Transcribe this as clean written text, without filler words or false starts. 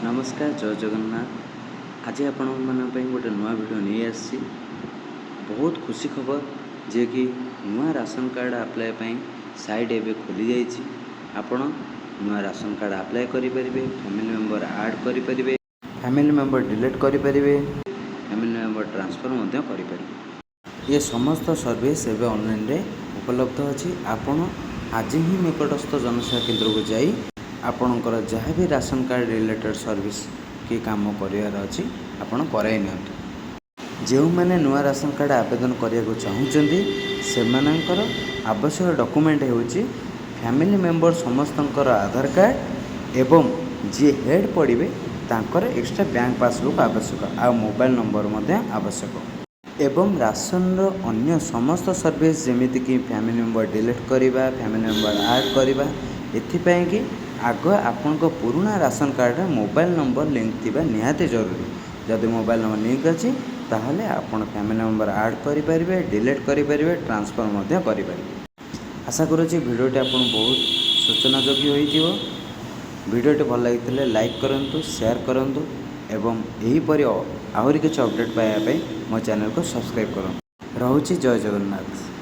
नमस्कार जय जगन्नाथ। आज आपण गोटे नुआ वीडियो नहीं आसी। बहुत खुशी खबर जे कि नुआ राशन कार्ड अप्लाई साइट एवं खोली जाइए। आपण नुआ राशन कार्ड अप्लाई करेंगे, फैमिली मेंबर ऐड करेंगे, फैमिली मेंबर डिलीट करेंगे, फैमिली मेंबर ट्रांसफर करेंगे। ये समस्त सर्विस एवं ऑनलाइन रे उपलब्ध अच्छी। आपण आज ही निकटस्थ जनसेवा केंद्र को जाई आपणकर जहाँ भी राशन कार्ड रिलेटेड सर्विस की काम करार अच्छी आपण कराई नि। जो मैंने नुआ राशन कार्ड आवेदन करने को चाहूँगी से आवश्यक डॉक्यूमेंट होची फैमिली मेंबर समस्तंकर आधार कार्ड एवं जी हेड पड़े तांकर एक्स्ट्रा बैंक पासबुक आवश्यक आ मोबाइल नंबर मध्य आवश्यक एवं राशन रो अन्य समस्त सर्विस जमीती कि फैमिली मेंबर डिलीट करवा, फैमिली मेंबर ऐड करवा। एथिपाई कि आग आपण पुराना ration card mobile number link थिबा निहाती जरूरी। जदि मोबाइल नंबर लिंक अच्छी ताहले आपण फैमिली मेंबर ऐड करेंगे, डिलीट करेंगे, ट्रांसफर मध्य करेंगे। आशा करुँची भिडियोटी आपन बहुत सूचनायोग्य होइथिबो। भिडियोटी भल लगी लाइक करंतु, शेयर करंतु एवं एहीपरि आहरी किछि अपडेट पाइबा मो चैनल को सब्सक्राइब करंतु। रहुछि जय जगन्नाथ।